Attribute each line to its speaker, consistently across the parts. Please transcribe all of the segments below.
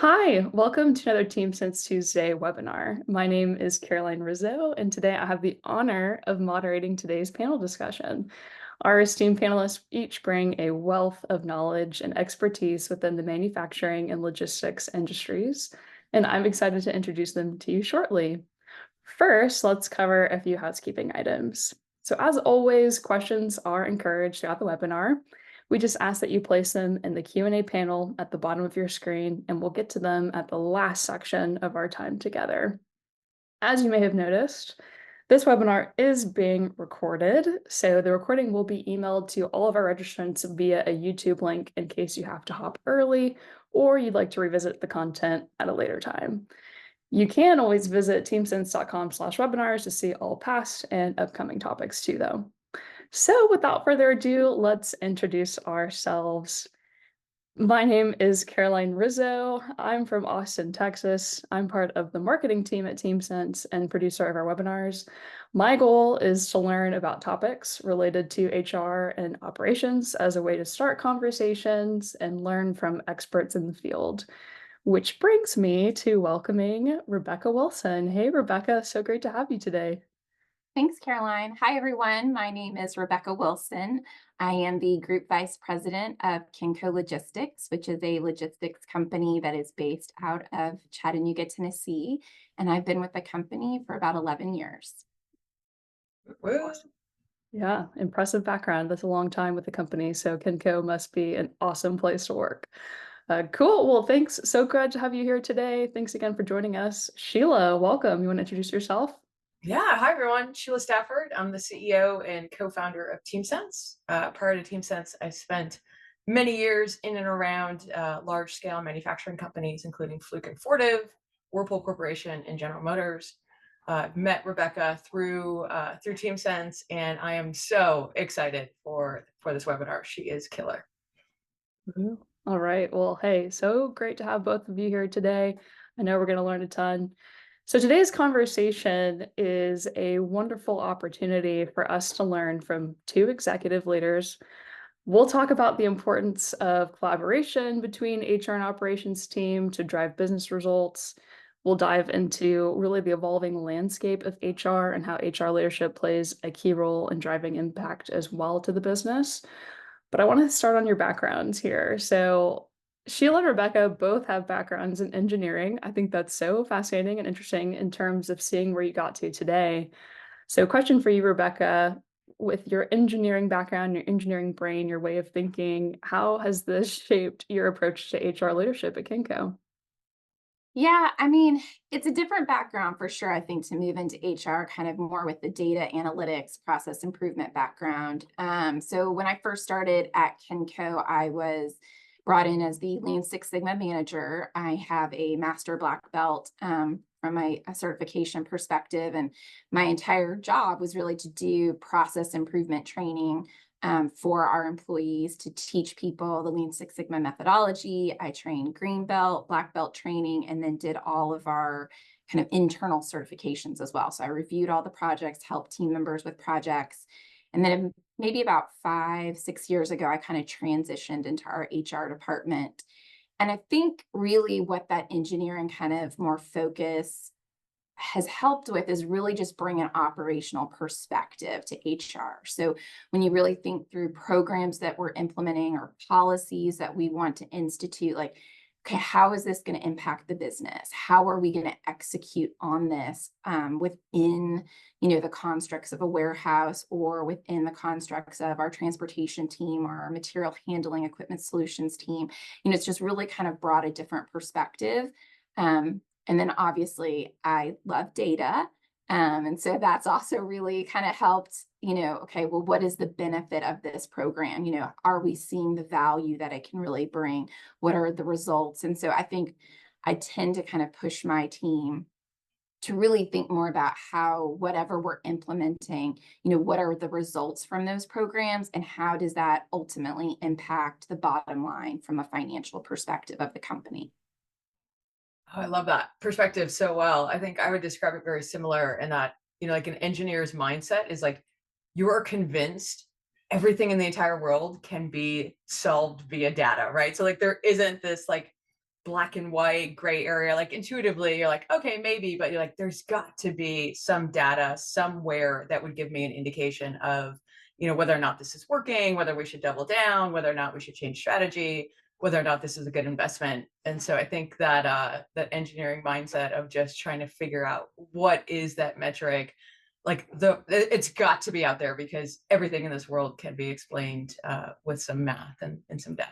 Speaker 1: Hi, welcome to another TeamSense Tuesday webinar. My name is Caroline Rizzo, and today I have the honor of moderating today's panel discussion. Our esteemed panelists each bring a wealth of knowledge and expertise within the manufacturing and logistics industries, and I'm excited to introduce them to you shortly. First, let's cover a few housekeeping items. So as always, questions are encouraged throughout the webinar. We just ask that you place them in the Q&A panel at the bottom of your screen, and we'll get to them at the last section of our time together. As you may have noticed, this webinar is being recorded, so the recording will be emailed to all of our registrants via a YouTube link in case you have to hop early or you'd like to revisit the content at a later time. You can always visit teamsense.com/webinars to see all past and upcoming topics too, though. So without further ado, let's introduce ourselves. My name is Caroline Rizzo. I'm from Austin, Texas. I'm part of the marketing team at TeamSense and producer of our webinars. My goal is to learn about topics related to HR and operations as a way to start conversations and learn from experts in the field. Which brings me to welcoming Rebecca Wilson. Hey, Rebecca, so great to have you today.
Speaker 2: Thanks, Caroline. Hi, everyone. My name is Rebecca Wilson. I am the Group Vice President of Kenco Logistics, which is a logistics company that is based out of Chattanooga, Tennessee. And I've been with the company for about 11 years.
Speaker 1: Awesome. Yeah, impressive background. That's a long time with the company, so Kenco must be an awesome place to work. Cool. Well, thanks. So glad to have you here today. Thanks again for joining us. Sheila, welcome. You want to introduce yourself?
Speaker 3: Yeah, hi everyone. Sheila Stafford. I'm the CEO and co-founder of TeamSense. Prior to TeamSense, I spent many years in and around large-scale manufacturing companies, including Fluke and Fortive, Whirlpool Corporation, and General Motors. Met Rebecca through TeamSense, and I am so excited for this webinar. She is killer.
Speaker 1: Mhm. All right. Well, hey, so great to have both of you here today. I know we're going to learn a ton. So today's conversation is a wonderful opportunity for us to learn from two executive leaders. We'll talk about the importance of collaboration between HR and operations team to drive business results. We'll dive into really the evolving landscape of HR and how HR leadership plays a key role in driving impact as well to the business. But I want to start on your backgrounds here. So Sheila and Rebecca both have backgrounds in engineering. I think that's so fascinating and interesting in terms of seeing where you got to today. So question for you, Rebecca, with your engineering background, your engineering brain, your way of thinking, how has this shaped your approach to HR leadership at Kenco?
Speaker 2: Yeah, I mean, it's a different background for sure, I think, to move into HR, kind of more with the data analytics, process improvement background. So when I first started at Kenco, I was brought in as the Lean Six Sigma manager. I have a master black belt from a certification perspective, and my entire job was really to do process improvement training for our employees, to teach people the Lean Six Sigma methodology. I trained green belt, black belt training, and then did all of our kind of internal certifications as well. So I reviewed all the projects, helped team members with projects. And then maybe about 5, 6 years ago, I kind of transitioned into our HR department. And I think really what that engineering kind of more focus has helped with is really just bring an operational perspective to HR. So when you really think through programs that we're implementing or policies that we want to institute, like, okay, how is this going to impact the business? How are we going to execute on this within, the constructs of a warehouse or within the constructs of our transportation team or our material handling equipment solutions team? It's just really kind of brought a different perspective. And then obviously I love data. And so that's also really kind of helped, okay, well, what is the benefit of this program? Are we seeing the value that it can really bring? What are the results? And so I think I tend to kind of push my team to really think more about how whatever we're implementing, what are the results from those programs and how does that ultimately impact the bottom line from a financial perspective of the company?
Speaker 3: Oh, I love that perspective so well. I think I would describe it very similar in that, like an engineer's mindset is like you are convinced everything in the entire world can be solved via data, right? So like there isn't this like black and white gray area. Like intuitively, you're like, okay, maybe, but you're like, there's got to be some data somewhere that would give me an indication of, whether or not this is working, whether we should double down, whether or not we should change strategy, whether or not this is a good investment. And so I think that that engineering mindset of just trying to figure out what is that metric, like it's got to be out there, because everything in this world can be explained with some math and some data.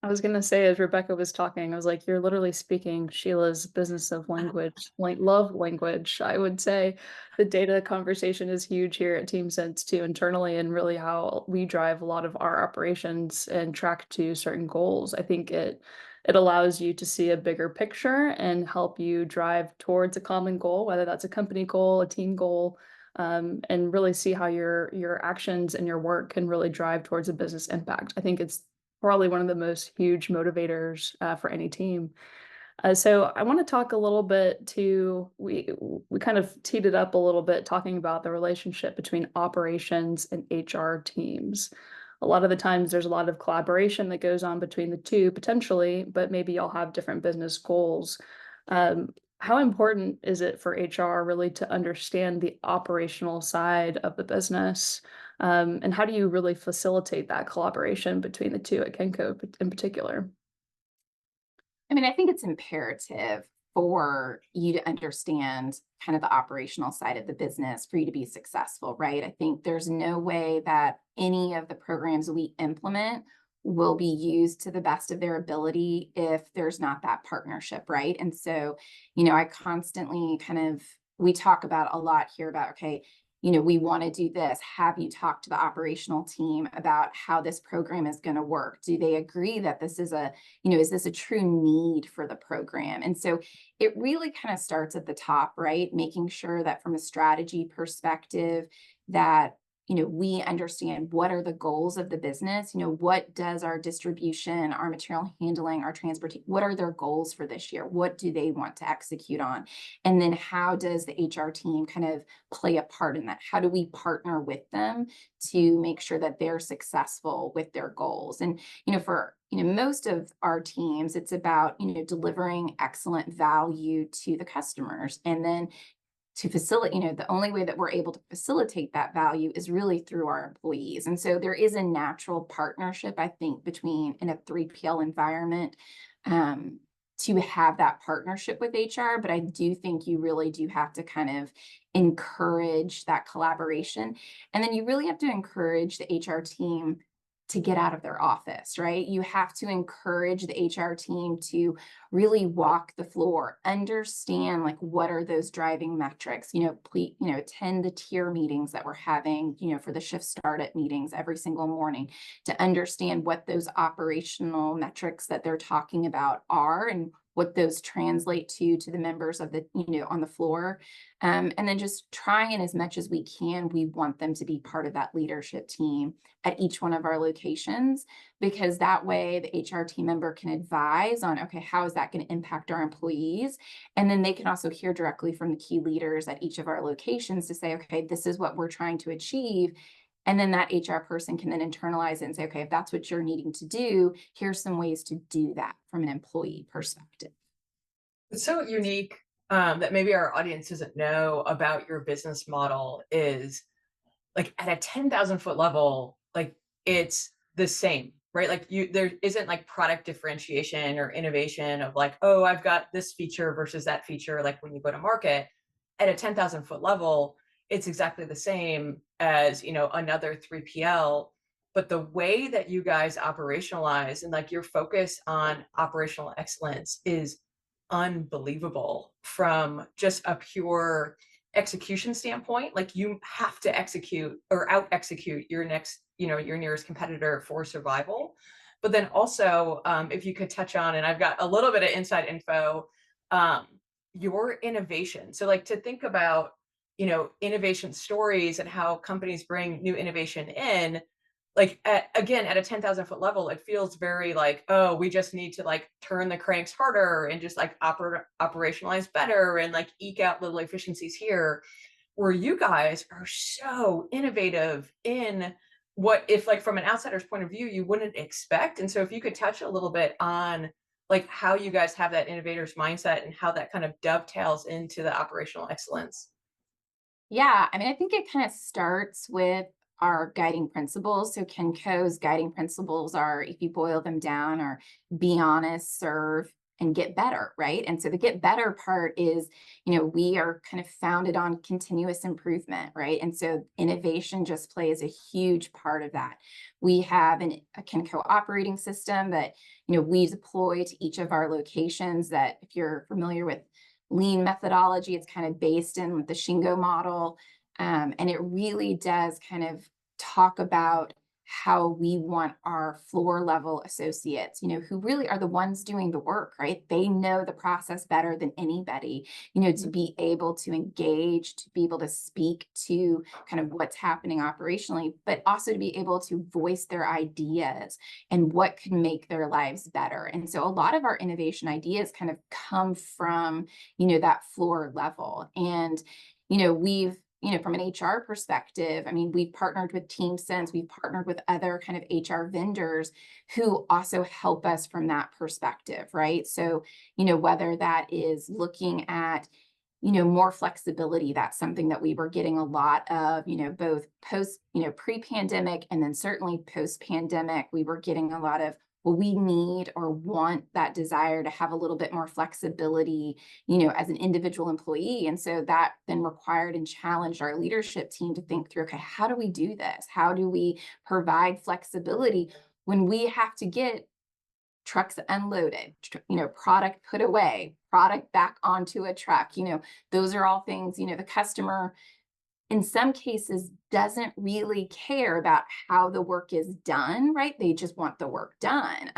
Speaker 1: I was gonna say, as Rebecca was talking, I was like, you're literally speaking Sheila's business of language, like love language. I would say the data conversation is huge here at TeamSense too, internally, and really how we drive a lot of our operations and track to certain goals. I think it allows you to see a bigger picture and help you drive towards a common goal, whether that's a company goal, a team goal, and really see how your actions and your work can really drive towards a business impact. I think it's probably one of the most huge motivators for any team. So I want to talk a little bit to we kind of teed it up a little bit talking about the relationship between operations and HR teams. A lot of the times there's a lot of collaboration that goes on between the two potentially, but maybe y'all have different business goals. How important is it for HR really to understand the operational side of the business? And how do you really facilitate that collaboration between the two at Kenco in particular?
Speaker 2: I mean, I think it's imperative for you to understand kind of the operational side of the business for you to be successful, right? I think there's no way that any of the programs we implement will be used to the best of their ability if there's not that partnership, right? And so, I constantly we talk about a lot here about, okay, we want to do this. Have you talked to the operational team about how this program is going to work? Do they agree that this is is this a true need for the program? And so it really kind of starts at the top, right? Making sure that from a strategy perspective, that we understand what are the goals of the business. What does our distribution, our material handling, our transportation, what are their goals for this year? What do they want to execute on? And then how does the HR team kind of play a part in that? How do we partner with them to make sure that they're successful with their goals? And, for most of our teams, it's about, delivering excellent value to the customers. And then to facilitate, the only way that we're able to facilitate that value is really through our employees. And so there is a natural partnership, I think, between in a 3PL environment to have that partnership with HR. But I do think you really do have to kind of encourage that collaboration. And then you really have to encourage the HR team to get out of their office, right? You have to encourage the HR team to really walk the floor, understand like what are those driving metrics, please, attend the tier meetings that we're having, for the shift startup meetings every single morning to understand what those operational metrics that they're talking about are and what those translate to the members of the, on the floor. And then just trying as much as we can, we want them to be part of that leadership team at each one of our locations, because that way the HR team member can advise on, okay, how is that going to impact our employees? And then they can also hear directly from the key leaders at each of our locations to say, okay, this is what we're trying to achieve. And then that HR person can then internalize it and say, okay, if that's what you're needing to do, here's some ways to do that from an employee perspective.
Speaker 3: It's so unique that maybe our audience doesn't know about your business model is like at a 10,000 foot level, like it's the same, right? Like there isn't like product differentiation or innovation of like, oh, I've got this feature versus that feature. Like when you go to market at a 10,000 foot level, it's exactly the same as, another 3PL. But the way that you guys operationalize and like your focus on operational excellence is unbelievable from just a pure execution standpoint. Like you have to execute or out execute your your nearest competitor for survival. But then also, if you could touch on, and I've got a little bit of inside info, your innovation. So like to think about, innovation stories and how companies bring new innovation in, like again, at a 10,000 foot level, it feels very like, oh, we just need to like turn the cranks harder and just like operationalize better and like eke out little efficiencies here, where you guys are so innovative in what if like from an outsider's point of view, you wouldn't expect. And so if you could touch a little bit on like how you guys have that innovator's mindset and how that kind of dovetails into the operational excellence.
Speaker 2: Yeah, I mean, I think it kind of starts with our guiding principles. So Kenco's guiding principles are, if you boil them down, are be honest, serve, and get better, right? And so the get better part is, we are kind of founded on continuous improvement, right? And so innovation just plays a huge part of that. We have a Kenco operating system that, we deploy to each of our locations that, if you're familiar with lean methodology, it's kind of based in the Shingo model. And it really does kind of talk about how we want our floor level associates, who really are the ones doing the work, right? They know the process better than anybody, to be able to engage, to be able to speak to kind of what's happening operationally, but also to be able to voice their ideas and what can make their lives better. And so a lot of our innovation ideas kind of come from, that floor level. And, we've, from an HR perspective, I mean, we've partnered with TeamSense, we've partnered with other kind of HR vendors who also help us from that perspective, right? So, whether that is looking at, more flexibility, that's something that we were getting a lot of, both post, pre-pandemic, and then certainly post-pandemic, we were getting a lot of, well, we need or want that desire to have a little bit more flexibility, as an individual employee. And so that then required and challenged our leadership team to think through, okay, how do we do this? How do we provide flexibility when we have to get trucks unloaded, product put away, product back onto a truck? Those are all things, the customer in some cases doesn't really care about how the work is done, right? They just want the work done.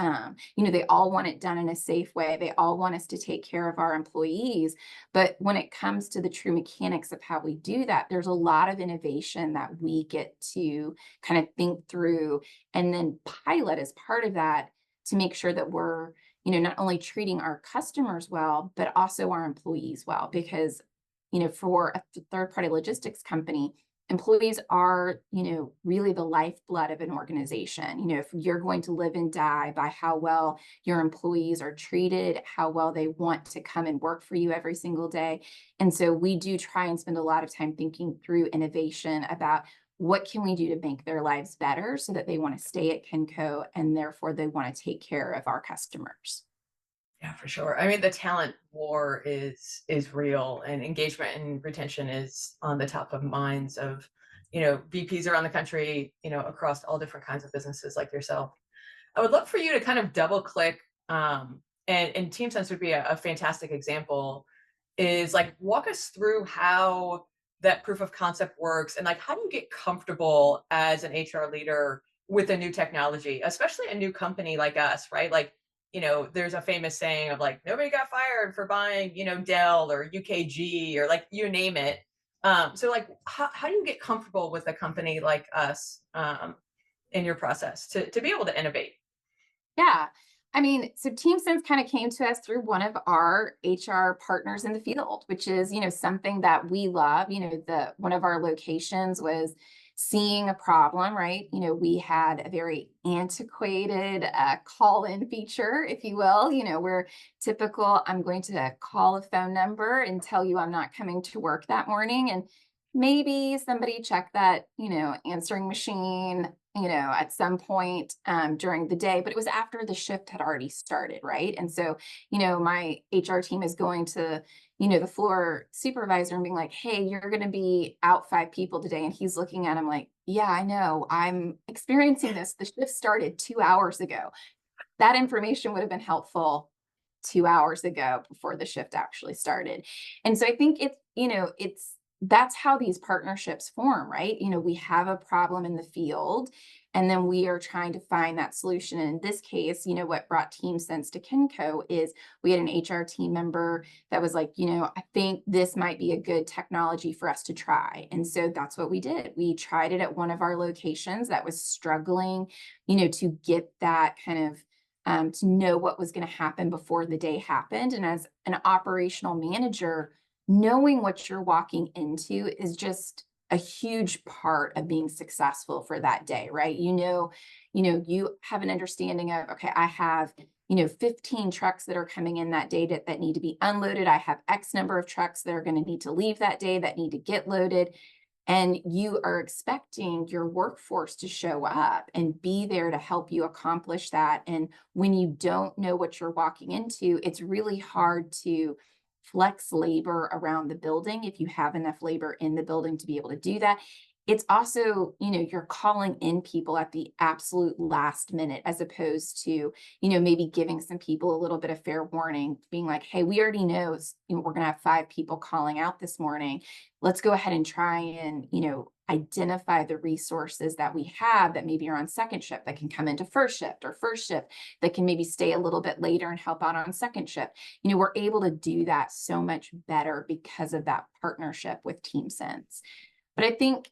Speaker 2: They all want it done in a safe way. They all want us to take care of our employees. But when it comes to the true mechanics of how we do that, there's a lot of innovation that we get to kind of think through and then pilot as part of that to make sure that we're, not only treating our customers well, but also our employees well. Because for a third-party logistics company, employees are, really the lifeblood of an organization. If you're going to live and die by how well your employees are treated, how well they want to come and work for you every single day. And so we do try and spend a lot of time thinking through innovation about what can we do to make their lives better so that they want to stay at Kenco and therefore they want to take care of our customers.
Speaker 3: Yeah, for sure. I mean, the talent war is real, and engagement and retention is on the top of minds of, VPs around the country, across all different kinds of businesses like yourself. I would love for you to kind of double click, and TeamSense would be a fantastic example, is like walk us through how that proof of concept works, and like how do you get comfortable as an HR leader with a new technology, especially a new company like us, right? Like, there's a famous saying of like, nobody got fired for buying, Dell or UKG or like you name it. So like, how do you get comfortable with a company like us in your process to be able to innovate?
Speaker 2: Yeah. I mean, so TeamSense kind of came to us through one of our HR partners in the field, which is, something that we love. One of our locations was seeing a problem, right? We had a very antiquated call-in feature, if you will, where typical, I'm going to call a phone number and tell you I'm not coming to work that morning. And maybe somebody checked that, answering machine, at some point during the day, but it was after the shift had already started, right? And so, my HR team is going to, the floor supervisor and being like, hey, you're going to be out 5 people today. And he's looking at him like, yeah, I know, I'm experiencing this. The shift started 2 hours ago. That information would have been helpful 2 hours ago before the shift actually started. And so I think that's how these partnerships form, right? We have a problem in the field and then we are trying to find that solution. And in this case, what brought TeamSense to Kenco is we had an HR team member that was like, I think this might be a good technology for us to try. And so that's what we did. We tried it at one of our locations that was struggling, to get that kind of to know what was going to happen before the day happened. And as an operational manager, knowing what you're walking into is just a huge part of being successful for that day, right? You have an understanding of, okay, I have, 15 trucks that are coming in that day that need to be unloaded. I have X number of trucks that are going to need to leave that day that need to get loaded. And you are expecting your workforce to show up and be there to help you accomplish that. And when you don't know what you're walking into, it's really hard to flex labor around the building if you have enough labor in the building to be able to do that. It's also, you're calling in people at the absolute last minute, as opposed to, maybe giving some people a little bit of fair warning, being like, hey, we already know, we're going to have 5 people calling out this morning. Let's go ahead and try and, identify the resources that we have that maybe are on second shift that can come into first shift, or first shift that can maybe stay a little bit later and help out on second shift. We're able to do that so much better because of that partnership with TeamSense. But I think,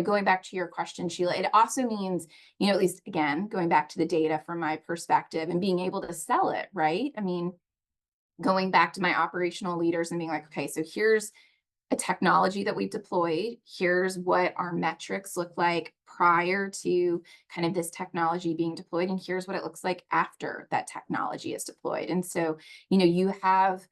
Speaker 2: going back to your question, Sheila, it also means, at least again, going back to the data from my perspective and being able to sell it, right? I mean, going back to my operational leaders and being like, okay, so here's a technology that we've deployed. Here's what our metrics look like prior to kind of this technology being deployed. And here's what it looks like after that technology is deployed. And so, you have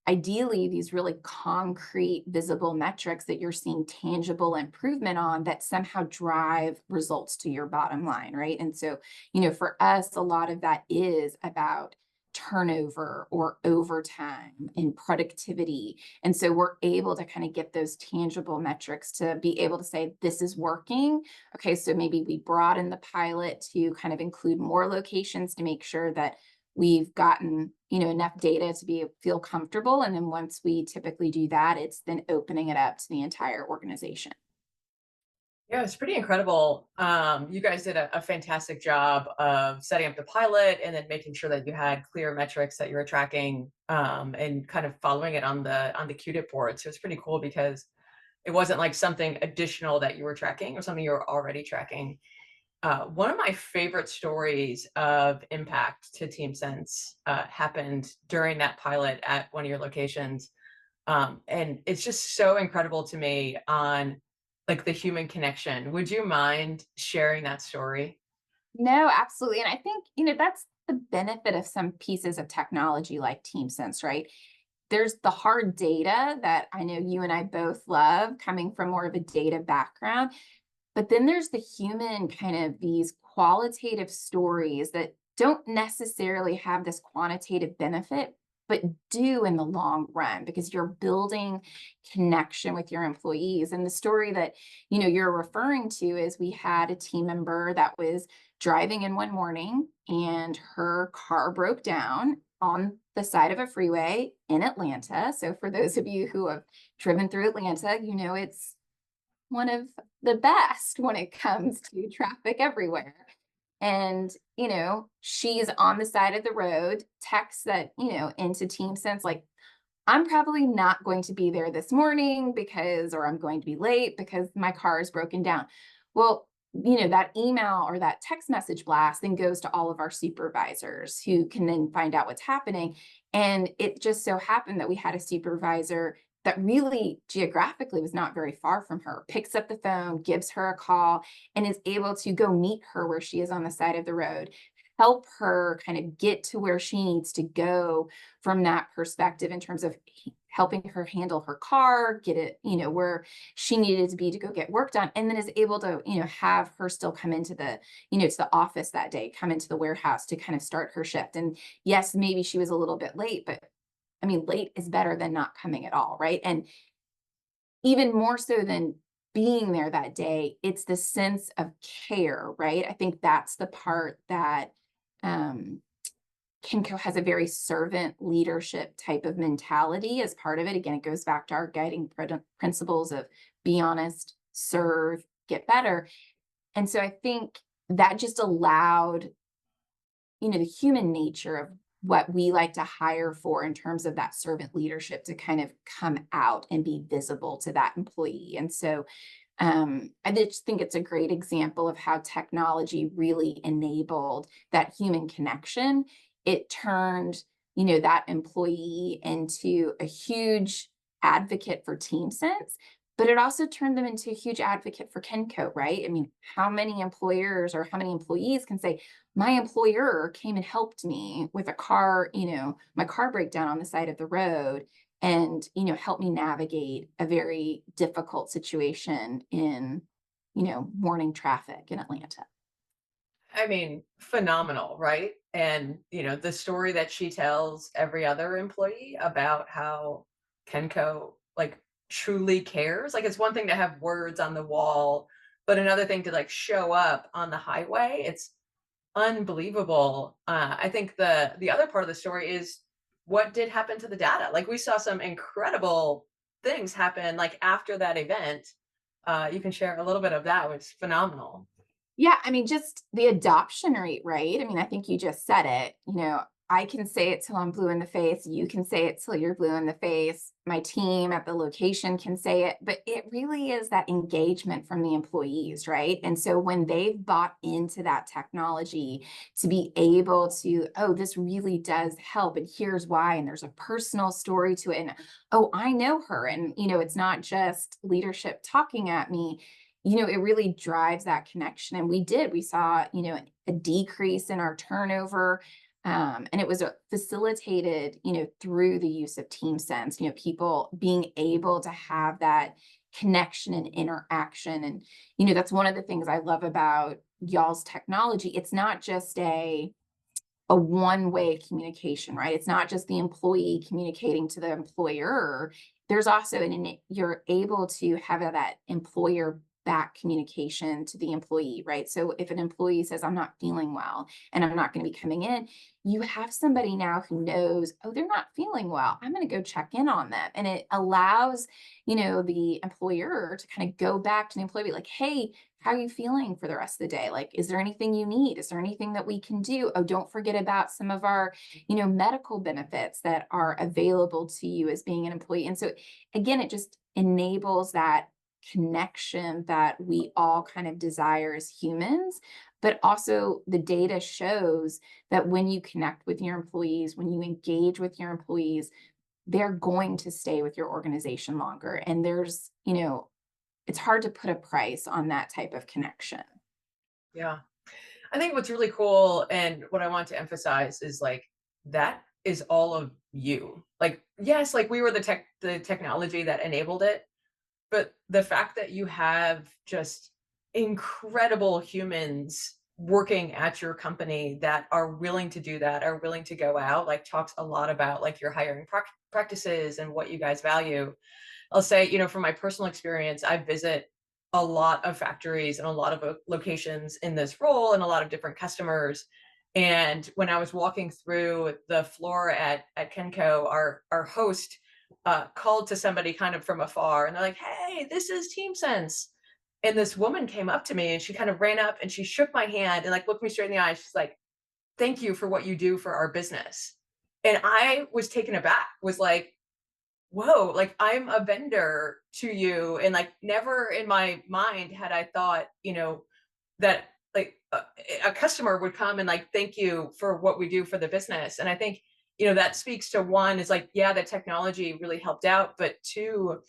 Speaker 2: ideally these really concrete, visible metrics that you're seeing tangible improvement on that somehow drive results to your bottom line, right? And so, for us, a lot of that is about turnover or overtime and productivity. And so we're able to kind of get those tangible metrics to be able to say, this is working. Okay, so maybe we broaden the pilot to kind of include more locations to make sure that we've gotten, enough data to feel comfortable. And then once we typically do that, it's then opening it up to the entire organization.
Speaker 3: Yeah, it's pretty incredible. You guys did a fantastic job of setting up the pilot and then making sure that you had clear metrics that you were tracking, and kind of following it on the QDIP board. So it's pretty cool because it wasn't like something additional that you were tracking or something you were already tracking. One of my favorite stories of impact to TeamSense happened during that pilot at one of your locations. And it's just so incredible to me on like the human connection. Would you mind sharing that story?
Speaker 2: No, absolutely. And I think, that's the benefit of some pieces of technology like TeamSense, right? There's the hard data that I know you and I both love, coming from more of a data background. But then there's the human kind of these qualitative stories that don't necessarily have this quantitative benefit, but do in the long run, because you're building connection with your employees. And the story that, you're referring to is, we had a team member that was driving in one morning and her car broke down on the side of a freeway in Atlanta. So for those of you who have driven through Atlanta, it's one of the best when it comes to traffic everywhere. And, she's on the side of the road, texts that, into TeamSense, like, I'm probably not going to be there this morning or I'm going to be late because my car is broken down. Well, that email or that text message blast then goes to all of our supervisors, who can then find out what's happening. And it just so happened that we had a supervisor that really geographically was not very far from her, picks up the phone, gives her a call, and is able to go meet her where she is on the side of the road, help her kind of get to where she needs to go from that perspective, in terms of helping her handle her car, get it, where she needed to be to go get work done, and then is able to, have her still come into the, to the office that day, come into the warehouse to kind of start her shift. And yes, maybe she was a little bit late, but I mean, late is better than not coming at all, right? And even more so than being there that day, it's the sense of care, right? I think that's the part that Kenco has a very servant leadership type of mentality as part of it. Again, it goes back to our guiding principles of be honest, serve, get better. And so I think that just allowed, the human nature of what we like to hire for in terms of that servant leadership to kind of come out and be visible to that employee. And so I just think it's a great example of how technology really enabled that human connection. It turned, that employee into a huge advocate for TeamSense, but it also turned them into a huge advocate for Kenco, right? I mean, how many employers or how many employees can say, my employer came and helped me with a car, my car breakdown on the side of the road and, helped me navigate a very difficult situation in, morning traffic in Atlanta.
Speaker 3: I mean, phenomenal, right? And, the story that she tells every other employee about how Kenco like truly cares. Like it's one thing to have words on the wall, but another thing to like show up on the highway. It's unbelievable. I think the other part of the story is what did happen to the data. Like we saw some incredible things happen like after that event. You can share a little bit of that, which is phenomenal.
Speaker 2: Yeah, I mean, just the adoption rate, right? I mean, I think you just said it. I can say it till I'm blue in the face. You can say it till you're blue in the face. My team at the location can say it, but it really is that engagement from the employees, right? And so when they've bought into that technology to be able to, oh, this really does help, and here's why, and there's a personal story to it, and oh, I know her, and it's not just leadership talking at me. It really drives that connection. And we saw, a decrease in our turnover. And it was facilitated, through the use of TeamSense, people being able to have that connection and interaction. And, that's one of the things I love about y'all's technology. It's not just a one-way communication, right? It's not just the employee communicating to the employer. There's also you're able to have that employer back communication to the employee, right? So if an employee says, I'm not feeling well and I'm not going to be coming in, you have somebody now who knows, oh, they're not feeling well. I'm going to go check in on them. And it allows, the employer to kind of go back to the employee, like, hey, how are you feeling for the rest of the day? Like, is there anything you need? Is there anything that we can do? Oh, don't forget about some of our, medical benefits that are available to you as being an employee. And so again, it just enables that connection that we all kind of desire as humans. But also the data shows that when you connect with your employees, when you engage with your employees, they're going to stay with your organization longer. And there's, it's hard to put a price on that type of connection.
Speaker 3: Yeah. I think what's really cool and what I want to emphasize is like that is all of you. Like, yes, like we were the technology that enabled it, but the fact that you have just incredible humans working at your company that are willing to do that, are willing to go out, like talks a lot about like your hiring practices and what you guys value. I'll say, from my personal experience, I visit a lot of factories and a lot of locations in this role and a lot of different customers. And when I was walking through the floor at Kenco, our host called to somebody kind of from afar, and they're like, "Hey, this is TeamSense." And this woman came up to me and she kind of ran up and she shook my hand and like looked me straight in the eye. She's like, "Thank you for what you do for our business." And I was taken aback, was like, whoa, like I'm a vendor to you. And like never in my mind had I thought, that like a customer would come and like, thank you for what we do for the business. And I think, that speaks to one is like, yeah, the technology really helped out, but two,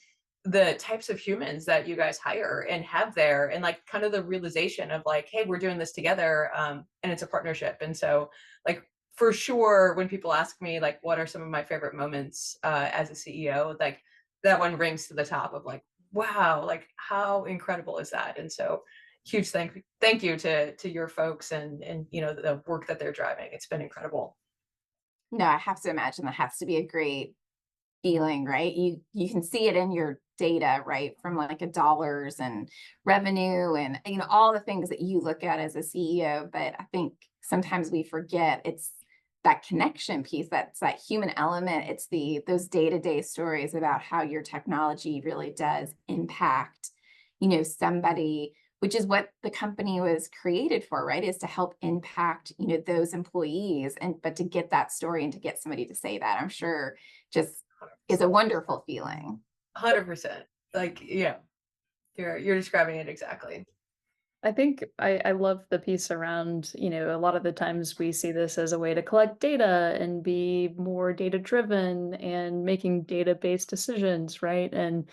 Speaker 3: the types of humans that you guys hire and have there and like kind of the realization of like, hey, we're doing this together, and it's a partnership. And so like for sure when people ask me like what are some of my favorite moments as a CEO, like that one rings to the top of like, wow, like how incredible is that? And so huge thank you to your folks and the work that they're driving. It's been incredible.
Speaker 2: No, I have to imagine that has to be a great feeling, right? You can see it in your data, right? From like a dollars and revenue and all the things that you look at as a CEO. But I think sometimes we forget it's that connection piece, that's that human element. It's those day-to-day stories about how your technology really does impact, somebody, which is what the company was created for, right? Is to help impact, those employees. But to get that story and to get somebody to say that, I'm sure just is a wonderful feeling.
Speaker 3: 100%. Like, yeah, you're describing it exactly.
Speaker 1: I think I love the piece around, a lot of the times we see this as a way to collect data and be more data driven and making data based decisions, right? And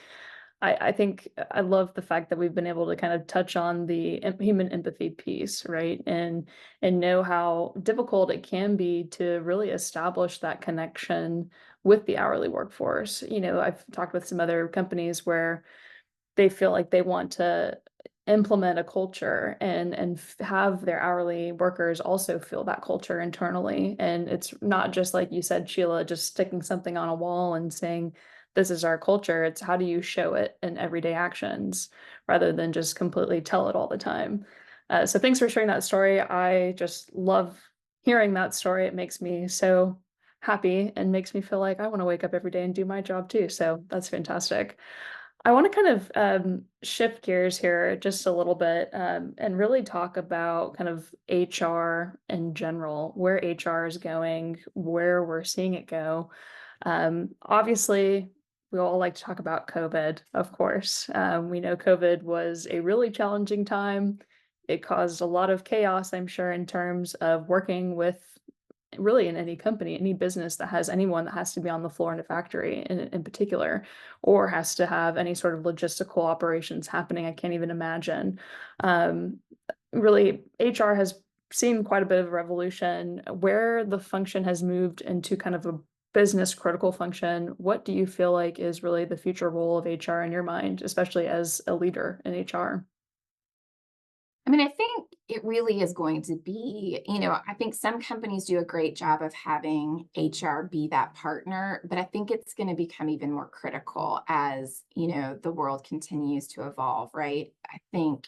Speaker 1: I think I love the fact that we've been able to kind of touch on the human empathy piece, right? And know how difficult it can be to really establish that connection with the hourly workforce. I've talked with some other companies where they feel like they want to implement a culture and have their hourly workers also feel that culture internally. And it's not just like you said, Sheila, just sticking something on a wall and saying, this is our culture. It's how do you show it in everyday actions rather than just completely tell it all the time. So thanks for sharing that story. I just love hearing that story. It makes me so happy and makes me feel like I want to wake up every day and do my job too. So that's fantastic. I want to kind of shift gears here just a little bit and really talk about kind of HR in general, where HR is going, where we're seeing it go. Obviously, we all like to talk about COVID, of course. We know COVID was a really challenging time. It caused a lot of chaos, I'm sure, in terms of working with really in any company, any business that has anyone that has to be on the floor in a factory in particular, or has to have any sort of logistical operations happening. I can't even imagine. Um, Really, HR has seen quite a bit of a revolution where the function has moved into kind of a business critical function. What do you feel like is really the future role of HR in your mind, especially as a leader in HR?
Speaker 2: I mean, I think it really is going to be, I think some companies do a great job of having HR be that partner, but I think it's going to become even more critical as, the world continues to evolve, right? I think,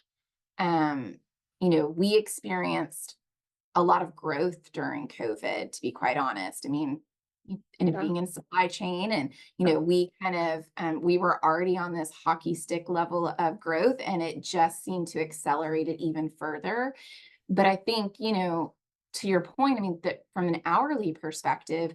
Speaker 2: um, we experienced a lot of growth during COVID, to be quite honest. I mean, and
Speaker 1: Yeah.
Speaker 2: being in supply chain and, we kind of, we were already on this hockey stick level of growth and it just seemed to accelerate it even further. But I think, to your point, I mean, that from an hourly perspective,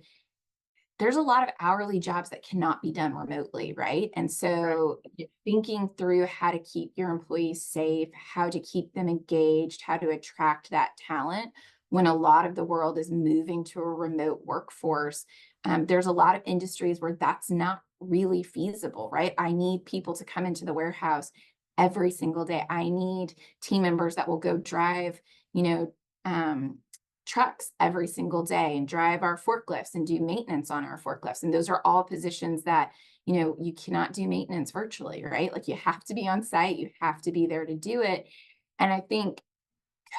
Speaker 2: there's a lot of hourly jobs that cannot be done remotely, right? And
Speaker 1: Right.
Speaker 2: so thinking through how to keep your employees safe, how to keep them engaged, how to attract that talent when a lot of the world is moving to a remote workforce, there's a lot of industries where that's not really feasible, right? I need people to come into the warehouse every single day. I need team members that will go drive, you know, um, trucks every single day and drive our forklifts and do maintenance on our forklifts. And those are all positions that, you cannot do maintenance virtually, right? Like you have to be on site, you have to be there to do it. And I think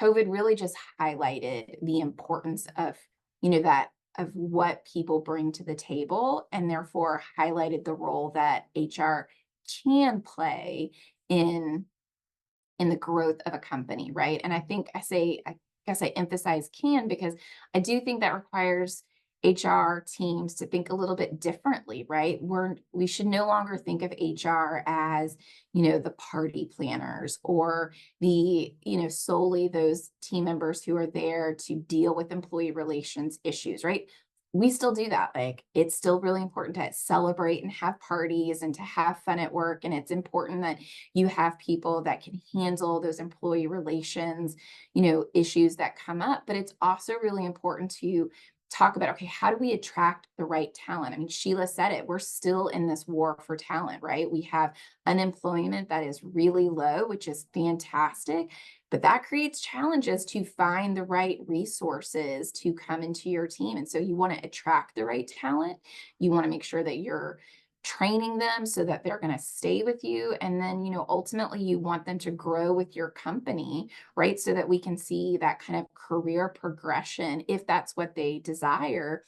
Speaker 2: COVID really just highlighted the importance of, that of what people bring to the table and therefore highlighted the role that HR can play in the growth of a company, right? And I guess I emphasize can because I do think that requires HR teams to think a little bit differently, right? We should no longer think of HR as, the party planners or the, solely those team members who are there to deal with employee relations issues, right? We still do that. Like it's still really important to celebrate and have parties and to have fun at work. And it's important that you have people that can handle those employee relations, issues that come up. But it's also really important to talk about, okay, how do we attract the right talent? I mean, Sheila said it, we're still in this war for talent, right? We have unemployment that is really low, which is fantastic. But that creates challenges to find the right resources to come into your team. And so you want to attract the right talent. You want to make sure that you're training them so that they're going to stay with you. And then, ultimately you want them to grow with your company, right? So that we can see that kind of career progression if that's what they desire,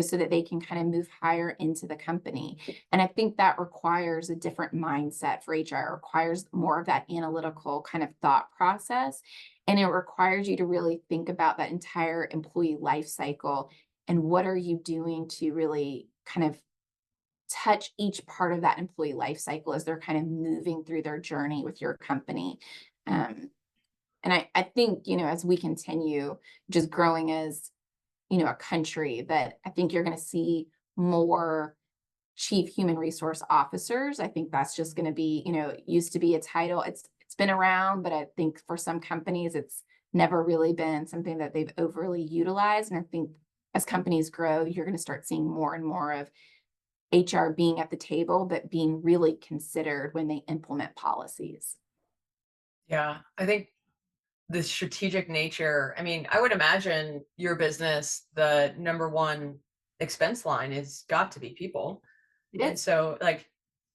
Speaker 2: so that they can kind of move higher into the company. And I think that requires a different mindset for HR. It requires more of that analytical kind of thought process. And it requires you to really think about that entire employee life cycle and what are you doing to really kind of touch each part of that employee life cycle as they're kind of moving through their journey with your company. Um, and I think, as we continue just growing as, a country, that I think you're going to see more chief human resource officers. I think that's just going to be, it used to be a title. It's been around, but I think for some companies, it's never really been something that they've overly utilized. And I think as companies grow, you're going to start seeing more and more of HR being at the table, but being really considered when they implement policies.
Speaker 3: Yeah, I think the strategic nature, I mean, I would imagine your business, the number one expense line is got to be people.
Speaker 2: It
Speaker 3: And
Speaker 2: is.
Speaker 3: so like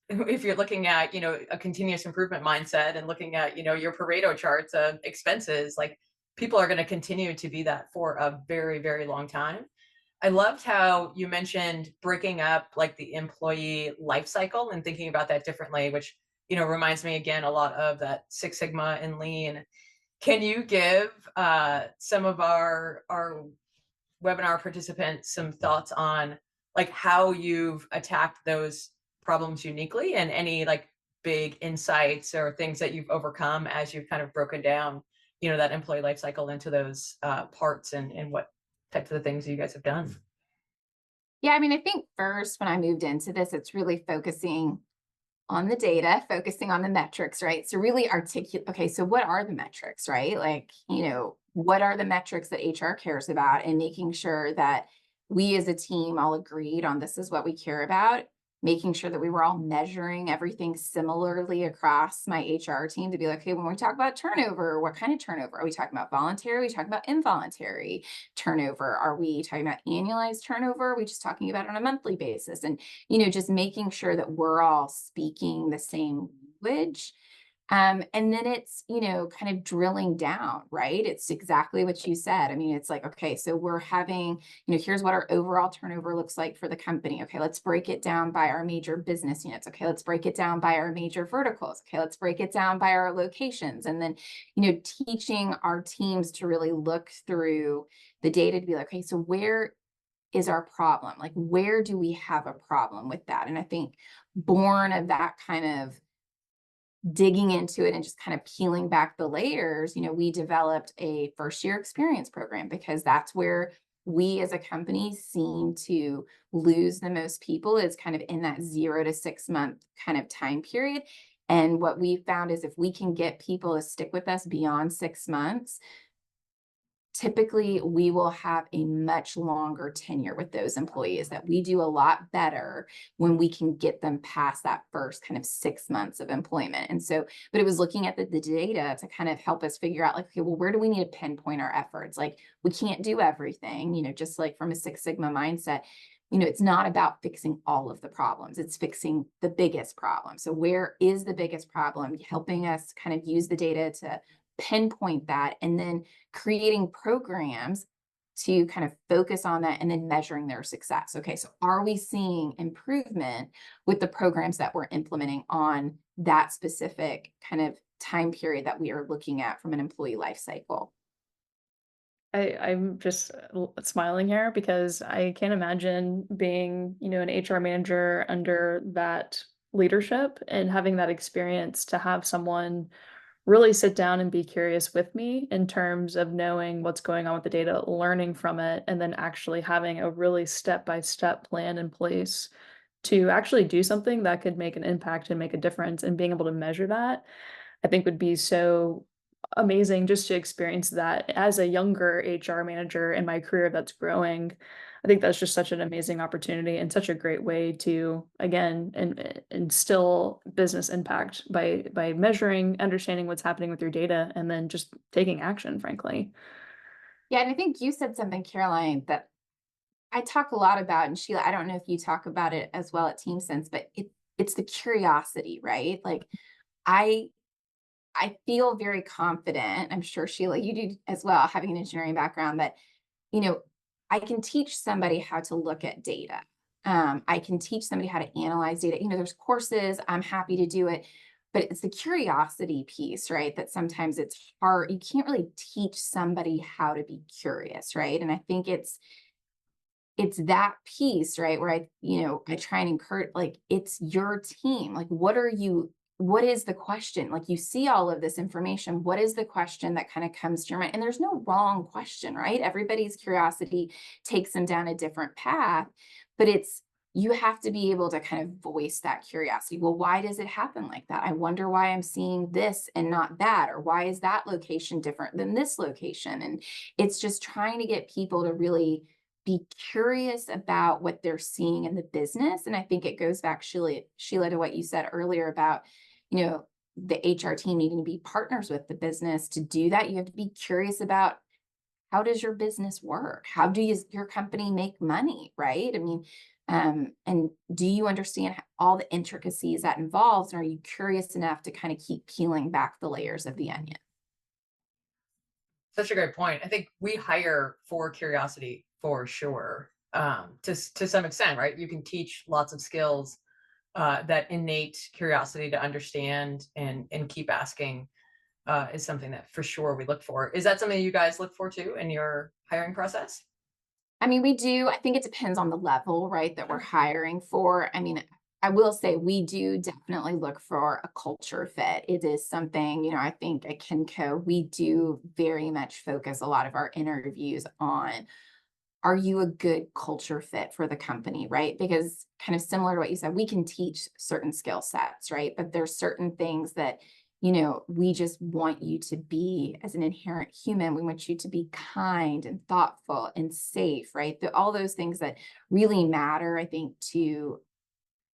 Speaker 3: if you're looking at, a continuous improvement mindset and looking at, your Pareto charts of expenses, like people are going to continue to be that for a very, very long time. I loved how you mentioned breaking up like the employee life cycle and thinking about that differently, which, reminds me again a lot of that Six Sigma and Lean. Can you give some of our webinar participants some thoughts on like how you've attacked those problems uniquely and any like big insights or things that you've overcome as you've kind of broken down, that employee life cycle into those parts and what types of things you guys have done?
Speaker 2: Yeah, I mean, I think first when I moved into this, it's really focusing on the data, focusing on the metrics, right? So really articulate, okay, so what are the metrics, right? Like, what are the metrics that HR cares about, and making sure that we as a team all agreed on this is what we care about, making sure that we were all measuring everything similarly across my HR team to be like, okay, when we talk about turnover, what kind of turnover? Are we talking about voluntary? Are we talking about involuntary turnover? Are we talking about annualized turnover? Are we just talking about it on a monthly basis? And just making sure that we're all speaking the same language. And then it's, kind of drilling down, right? It's exactly what you said. I mean, it's like, okay, so we're having, here's what our overall turnover looks like for the company. Okay, let's break it down by our major business units. Okay, let's break it down by our major verticals. Okay, let's break it down by our locations. And then, teaching our teams to really look through the data to be like, okay, so where is our problem? Like, where do we have a problem with that? And I think born of that kind of digging into it and just kind of peeling back the layers, we developed a first year experience program because that's where we as a company seem to lose the most people, is kind of in that 0 to 6 month kind of time period. And what we found is if we can get people to stick with us beyond 6 months, typically we will have a much longer tenure with those employees, that we do a lot better when we can get them past that first kind of 6 months of employment. And so, but it was looking at the data to kind of help us figure out like, okay, well, where do we need to pinpoint our efforts? Like, we can't do everything, just like from a Six Sigma mindset, it's not about fixing all of the problems. It's fixing the biggest problem. So where is the biggest problem? Helping us kind of use the data to pinpoint that, and then creating programs to kind of focus on that, and then measuring their success. Okay, so are we seeing improvement with the programs that we're implementing on that specific kind of time period that we are looking at from an employee life cycle?
Speaker 1: I'm just smiling here because I can't imagine being, an HR manager under that leadership and having that experience to have someone really sit down and be curious with me in terms of knowing what's going on with the data, learning from it, and then actually having a really step-by-step plan in place to actually do something that could make an impact and make a difference, and being able to measure that, I think would be so amazing just to experience that as a younger HR manager in my career that's growing. I think that's just such an amazing opportunity and such a great way to, again, instill business impact by measuring, understanding what's happening with your data, and then just taking action, frankly.
Speaker 2: Yeah, and I think you said something, Caroline, that I talk a lot about, and Sheila, I don't know if you talk about it as well at TeamSense, but it's the curiosity, right? Like, I I feel very confident, I'm sure Sheila, you do as well, having an engineering background, that, you know, I can teach somebody how to look at data. I can teach somebody how to analyze data. There's courses, I'm happy to do it, but it's the curiosity piece, right? That sometimes it's hard. You can't really teach somebody how to be curious, right? And I think it's that piece, right, where I try and encourage, like, it's your team. Like, what is the question? Like, you see all of this information. What is the question that kind of comes to your mind? And there's no wrong question, right? Everybody's curiosity takes them down a different path, but you have to be able to kind of voice that curiosity. Well, why does it happen like that? I wonder why I'm seeing this and not that, or why is that location different than this location? And it's just trying to get people to really be curious about what they're seeing in the business. And I think it goes back, Sheila, to what you said earlier about, the HR team needing to be partners with the business. To do that, you have to be curious about, how does your business work? How do your company make money, right? I mean, and do you understand all the intricacies that involves, and are you curious enough to kind of keep peeling back the layers of the onion?
Speaker 3: Such a great point. I think we hire for curiosity for sure. To some extent, right? You can teach lots of skills, that innate curiosity to understand and keep asking, is something that for sure we look for. Is that something you guys look for too in your hiring process?
Speaker 2: I mean, we do. I think it depends on the level, right, that we're hiring for. I mean, I will say we do definitely look for a culture fit. It is something, I think at Kenco, we do very much focus a lot of our interviews on, are you a good culture fit for the company, right? Because kind of similar to what you said, we can teach certain skill sets, right? But there's certain things that, we just want you to be, as an inherent human, we want you to be kind and thoughtful and safe, right? All those things that really matter, I think, to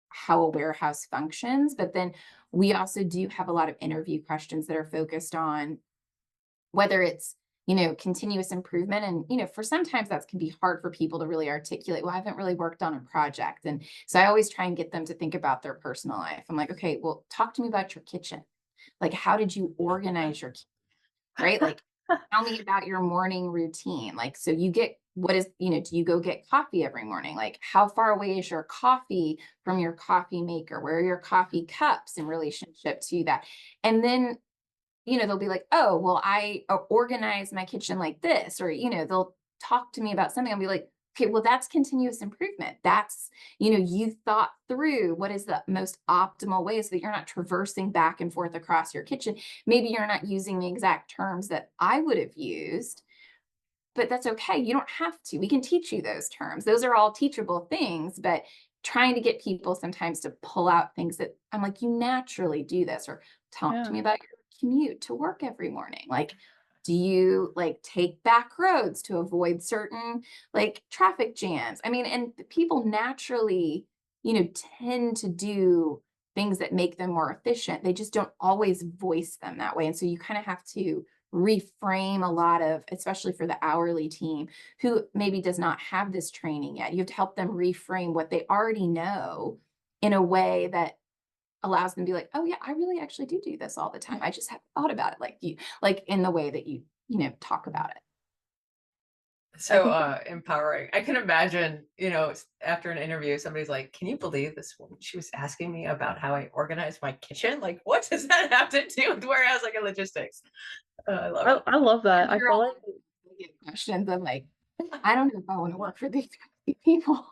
Speaker 2: how a warehouse functions. But then we also do have a lot of interview questions that are focused on whether it's, continuous improvement. And, for sometimes that can be hard for people to really articulate. Well, I haven't really worked on a project. And so I always try and get them to think about their personal life. I'm like, okay, well, talk to me about your kitchen. Like, how did you organize your kitchen, right? Like, tell me about your morning routine. Like, so do you go get coffee every morning? Like, how far away is your coffee from your coffee maker? Where are your coffee cups in relationship to that? And then they'll be like, oh, well, I organize my kitchen like this, or, they'll talk to me about something. I'll be like, okay, well, that's continuous improvement. That's, you thought through what is the most optimal way so that you're not traversing back and forth across your kitchen. Maybe you're not using the exact terms that I would have used, but that's okay. You don't have to. We can teach you those terms. Those are all teachable things, but trying to get people sometimes to pull out things that I'm like, you naturally do this, or talk to
Speaker 1: Yeah.
Speaker 2: me about your commute to work every morning. Like, do you take back roads to avoid certain traffic jams? I mean, and people naturally, tend to do things that make them more efficient. They just don't always voice them that way. And so you kind of have to reframe a lot of, especially for the hourly team who maybe does not have this training yet. You have to help them reframe what they already know in a way that allows them to be like, oh yeah, I really actually do this all the time. I just haven't thought about it like in the way that you talk about it.
Speaker 1: I
Speaker 3: So
Speaker 1: think
Speaker 3: empowering. I can imagine, after an interview, somebody's like, "Can you believe this woman? She was asking me about how I organize my kitchen. Like, what does that have to do with warehouse, like, and logistics?" I love it.
Speaker 1: I love that.
Speaker 2: I'm
Speaker 1: I
Speaker 2: sure
Speaker 1: feel
Speaker 2: I'll
Speaker 1: like
Speaker 2: get questions. I'm like, I don't know if I want to work for these people.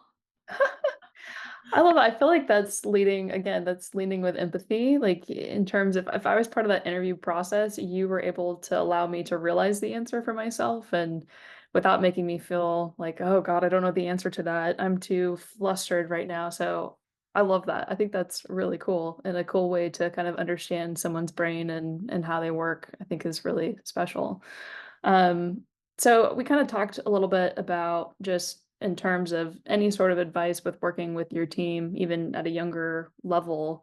Speaker 1: I love it. I feel like that's leading again, that's leading with empathy. Like in terms of if I was part of that interview process, you were able to allow me to realize the answer for myself and without making me feel like, oh God, I don't know the answer to that. I'm too flustered right now. So I love that. I think that's really cool and a cool way to kind of understand someone's brain and how they work, I think is really special. Um, so we kind of talked a little bit about just in terms of any sort of advice with working with your team, even at a younger level.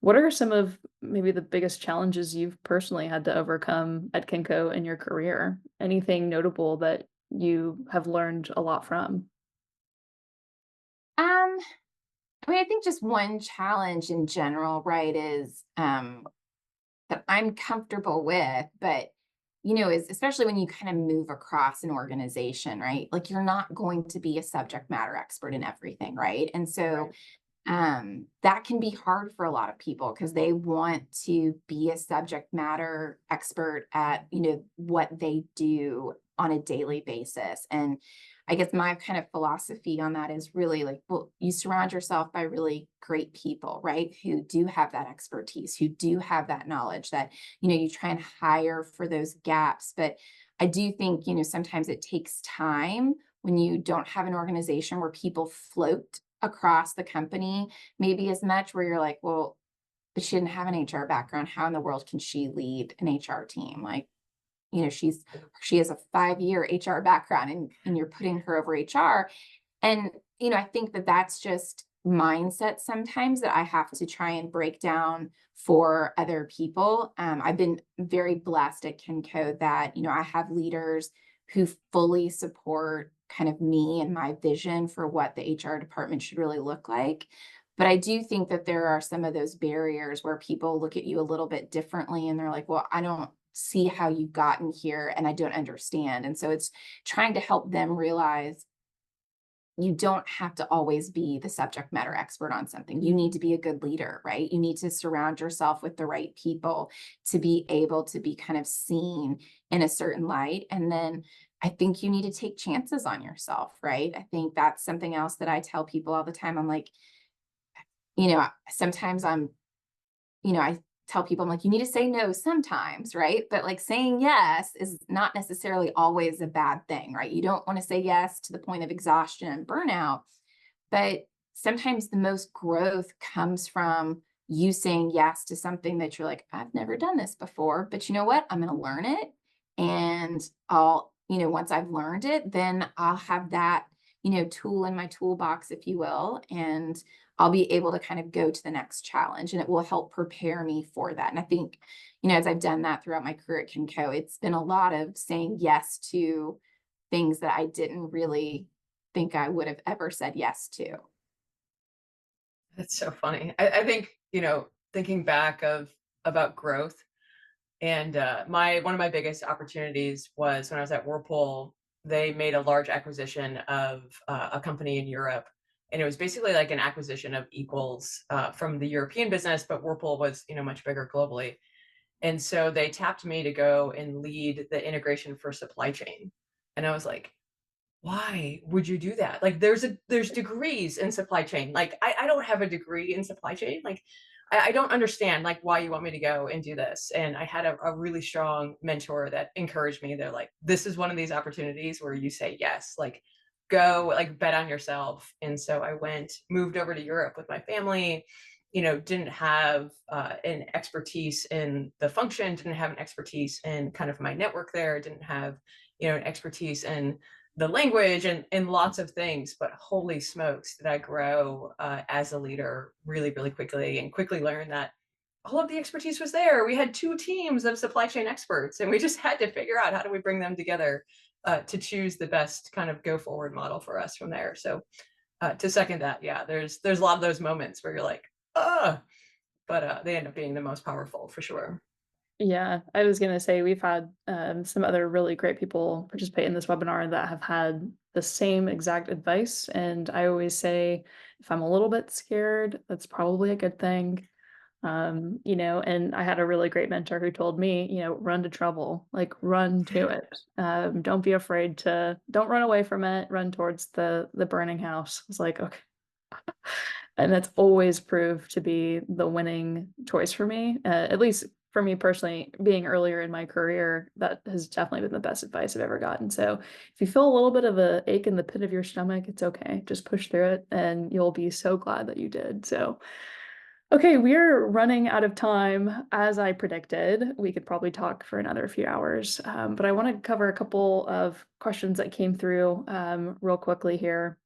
Speaker 1: What are some of maybe the biggest challenges you've personally had to overcome at Kinko in your career? Anything notable that you have learned a lot from?
Speaker 2: I mean, I think just one challenge in general, right, is that I'm comfortable with, but is especially when you kind of move across an organization, right? Like, you're not going to be a subject matter expert in everything, right? And so
Speaker 3: Right.
Speaker 2: that can be hard for a lot of people because they want to be a subject matter expert at what they do on a daily basis. And I guess my kind of philosophy on that is really like, well, you surround yourself by really great people, right, who do have that expertise, who do have that knowledge, that you try and hire for those gaps. But I do think sometimes it takes time when you don't have an organization where people float across the company, maybe as much, where you're like, well, but she didn't have an HR background. How in the world can she lead an HR team? Like, she has a 5-year HR background, and you're putting her over HR. And, I think that that's just mindset sometimes that I have to try and break down for other people. I've been very blessed at Kenco that, I have leaders who fully support kind of me and my vision for what the HR department should really look like. But I do think that there are some of those barriers where people look at you a little bit differently and they're like, well, I don't see how you've gotten here and I don't understand. And so it's trying to help them realize you don't have to always be the subject matter expert on something. You need to be a good leader, right? You need to surround yourself with the right people to be able to be kind of seen in a certain light. And then I think you need to take chances on yourself, right? I think that's something else that I tell people all the time. I'm like, sometimes I tell people, I'm like, you need to say no sometimes, right? But like saying yes is not necessarily always a bad thing, right? You don't want to say yes to the point of exhaustion and burnout, but sometimes the most growth comes from you saying yes to something that you're like, I've never done this before, but you know what? I'm going to learn it. And once I've learned it, then I'll have that, tool in my toolbox, if you will. And I'll be able to kind of go to the next challenge, and it will help prepare me for that. And I think, as I've done that throughout my career at Kenco, it's been a lot of saying yes to things that I didn't really think I would have ever said yes to.
Speaker 3: That's so funny. I think, thinking back about growth, and one of my biggest opportunities was when I was at Whirlpool. They made a large acquisition of a company in Europe, and it was basically like an acquisition of equals from the European business, but Whirlpool was, much bigger globally. And so they tapped me to go and lead the integration for supply chain. And I was like, why would you do that? Like there's degrees in supply chain. Like I don't have a degree in supply chain. Like I don't understand like why you want me to go and do this. And I had a really strong mentor that encouraged me. They're like, this is one of these opportunities where you say yes, like go, like bet on yourself. And so I moved over to Europe with my family, didn't have an expertise in the function, didn't have an expertise in kind of my network there, didn't have, an expertise in the language and lots of things, but holy smokes, did I grow as a leader really, really quickly, and quickly learn that all of the expertise was there. We had 2 teams of supply chain experts, and we just had to figure out how do we bring them together to choose the best kind of go forward model for us from there. So to second that, yeah, there's a lot of those moments where you're like, but they end up being the most powerful for sure.
Speaker 1: Yeah, I was gonna say we've had some other really great people participate in this webinar that have had the same exact advice. And I always say, if I'm a little bit scared, that's probably a good thing. And I had a really great mentor who told me, run to trouble, like run to it. Don't be afraid don't run away from it, run towards the burning house. It's like, okay. And that's always proved to be the winning choice for me. At least for me personally, being earlier in my career, that has definitely been the best advice I've ever gotten. So if you feel a little bit of a ache in the pit of your stomach, it's okay. Just push through it and you'll be so glad that you did. So, okay, we're running out of time. As I predicted, we could probably talk for another few hours. But I want to cover a couple of questions that came through real quickly here.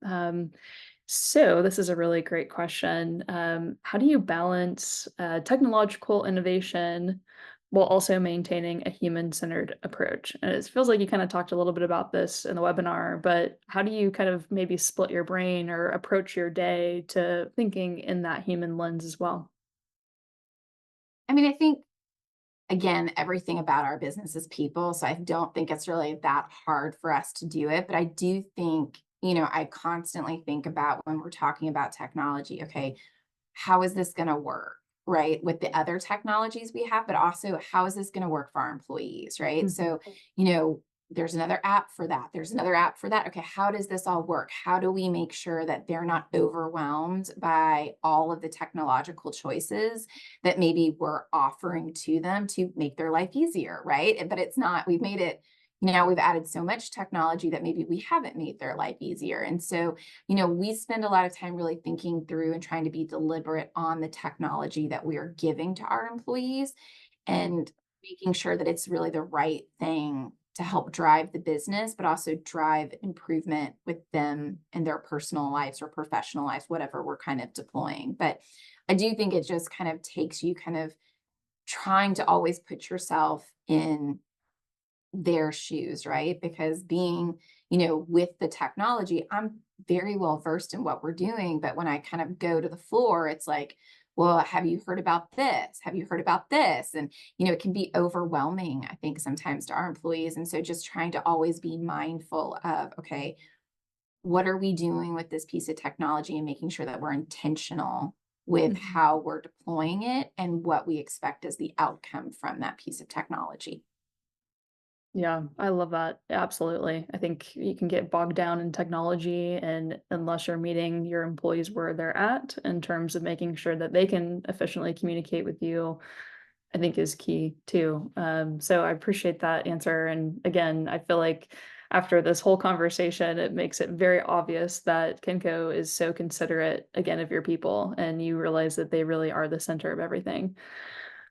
Speaker 1: So this is a really great question. How do you balance technological innovation while also maintaining a human-centered approach? And it feels like you kind of talked a little bit about this in the webinar, but how do you kind of maybe split your brain or approach your day to thinking in that human lens as well?
Speaker 2: I mean, I think, again, everything about our business is people. So I don't think it's really that hard for us to do it. But I do think, I constantly think about when we're talking about technology, okay, how is this going to work? Right, with the other technologies we have, but also how is this going to work for our employees? Right.
Speaker 1: Mhm.
Speaker 2: So, there's another app for that. There's another app for that. Okay, how does this all work? How do we make sure that they're not overwhelmed by all of the technological choices that maybe we're offering to them to make their life easier, right? But it's not, we've made it, we've added so much technology that maybe we haven't made their life easier. And so, we spend a lot of time really thinking through and trying to be deliberate on the technology that we are giving to our employees. And making sure that it's really the right thing to help drive the business, but also drive improvement with them in their personal lives or professional lives, whatever we're kind of deploying. But I do think it just kind of takes you kind of trying to always put yourself in their shoes, right? Because being, with the technology, I'm very well versed in what we're doing. But when I kind of go to the floor, it's like, well, have you heard about this? Have you heard about this? And, it can be overwhelming, I think, sometimes to our employees. And so just trying to always be mindful of, okay, what are we doing with this piece of technology and making sure that we're intentional with how we're deploying it and what we expect as the outcome from that piece of technology.
Speaker 1: Yeah, I love that. Absolutely. I think you can get bogged down in technology, and unless you're meeting your employees where they're at in terms of making sure that they can efficiently communicate with you, I think is key too. So I appreciate that answer. And again, I feel like after this whole conversation, it makes it very obvious that Kenco is so considerate, again, of your people, and you realize that they really are the center of everything.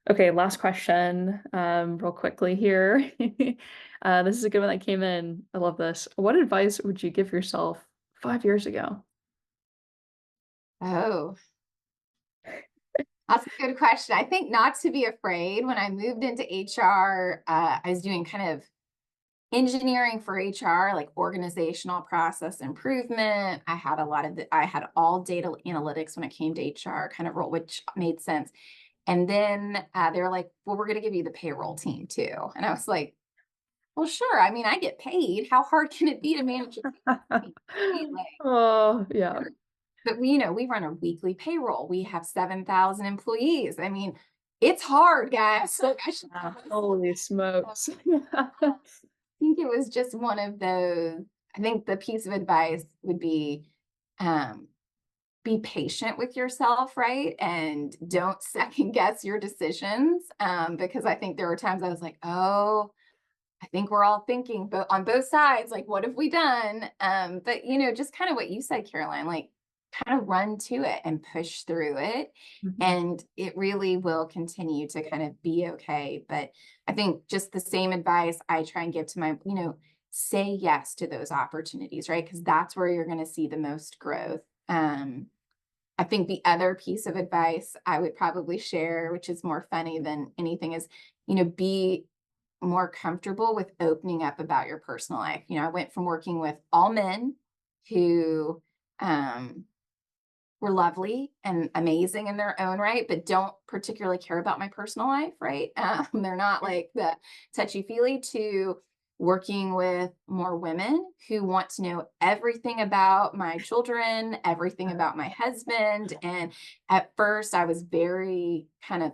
Speaker 1: Okay, last question, real quickly here. This is a good one that came in. I love this. What advice would you give yourself 5 years ago?
Speaker 2: Oh, that's a good question. I think not to be afraid. When I moved into HR, I was doing kind of engineering for HR, like organizational process improvement. I had all data analytics when it came to HR kind of role, which made sense. And then they were like, well, we're going to give you the payroll team too. And I was like, well, sure. I mean, I get paid. How hard can it be to manage a team? Right? Like,
Speaker 1: Oh, yeah.
Speaker 2: but we run a weekly payroll. We have 7,000 employees. I mean, it's hard, guys. So
Speaker 1: Holy smokes.
Speaker 2: I think it was just one of those. I think the piece of advice would be patient with yourself, right? And don't second guess your decisions. Because I think there were times I was like, oh, I think we're all thinking, but on both sides, like, what have we done? But just kind of what you said, Caroline, like kind of run to it and push through it. And it really will continue to kind of be okay. But I think just the same advice I try and give to my, say yes to those opportunities, right? Because that's where you're going to see the most growth. I think the other piece of advice I would probably share, which is more funny than anything, is, be more comfortable with opening up about your personal life. I went from working with all men who were lovely and amazing in their own right, but don't particularly care about my personal life, right? They're not like the touchy-feely, to working with more women who want to know everything about my children, everything about my husband. And at first I was very kind of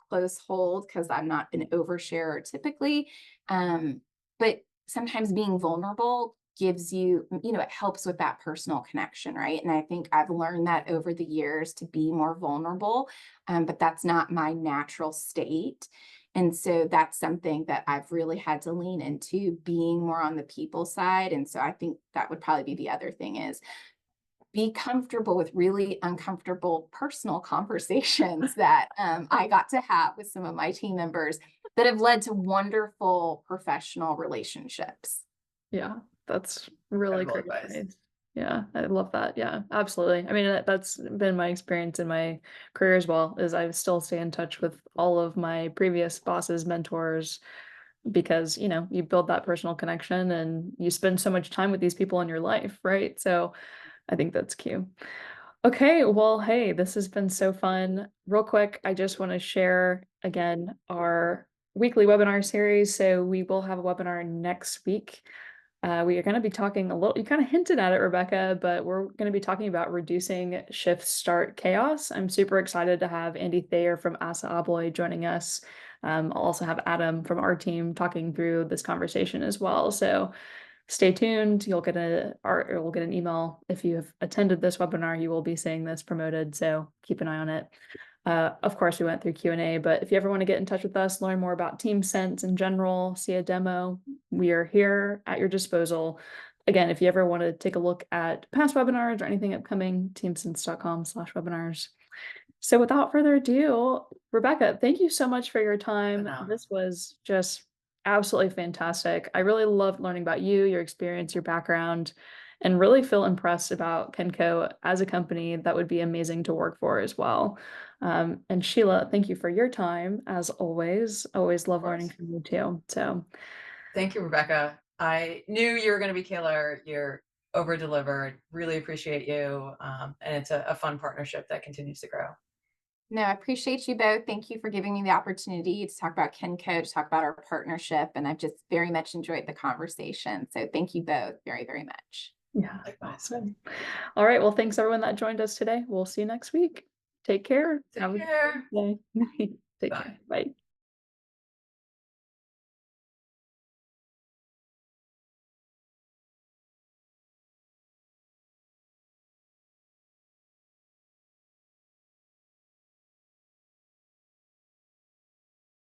Speaker 2: close hold because I'm not an oversharer typically. But sometimes being vulnerable gives you, it helps with that personal connection, right? And I think I've learned that over the years to be more vulnerable, but that's not my natural state. And so that's something that I've really had to lean into, being more on the people side. And so I think that would probably be the other thing, is be comfortable with really uncomfortable personal conversations that I got to have with some of my team members that have led to wonderful professional relationships.
Speaker 1: Yeah, that's really
Speaker 3: Incredible
Speaker 1: great
Speaker 3: advice.
Speaker 1: advice. Yeah, I love that. Yeah, absolutely. I mean, that's been my experience in my career as well, is I still stay in touch with all of my previous bosses, mentors, because, you build that personal connection and you spend so much time with these people in your life, right? So I think that's key. Okay, well, hey, this has been so fun. Real quick, I just want to share again our weekly webinar series. So we will have a webinar next week. We are going to be talking a little, you kind of hinted at it, Rebecca, but we're going to be talking about reducing shift start chaos. I'm super excited to have Andy Thayer from Asa Abloy joining us. I'll also have Adam from our team talking through this conversation as well. So stay tuned. You'll get an email if you have attended this webinar. You will be seeing this promoted, so keep an eye on it. Of course, we went through Q&A, but if you ever want to get in touch with us, learn more about TeamSense in general, see a demo, we are here at your disposal. Again, if you ever want to take a look at past webinars or anything upcoming, teamsense.com/webinars. So without further ado, Rebecca, thank you so much for your time.
Speaker 3: Phenomenal.
Speaker 1: This was just absolutely fantastic. I really loved learning about you, your experience, your background, and really feel impressed about Kenco as a company that would be amazing to work for as well. And Sheila, thank you for your time as always. Always love learning
Speaker 3: course.
Speaker 1: from you too. So
Speaker 3: Thank you, Rebecca. I knew you were going to be killer. You're over delivered. Really appreciate you. And it's a fun partnership that continues to grow.
Speaker 2: No, I appreciate you both. Thank you for giving me the opportunity to talk about Kenco, to talk about our partnership, and I've just very much enjoyed the conversation. So thank you both very, very much.
Speaker 1: yeah,
Speaker 3: Likewise.
Speaker 1: awesome. All right. Well, thanks everyone that joined us today. We'll see you next week. Take care.
Speaker 3: Take
Speaker 1: Have a
Speaker 3: care.
Speaker 1: good day. Take
Speaker 3: Bye.
Speaker 1: care. Bye.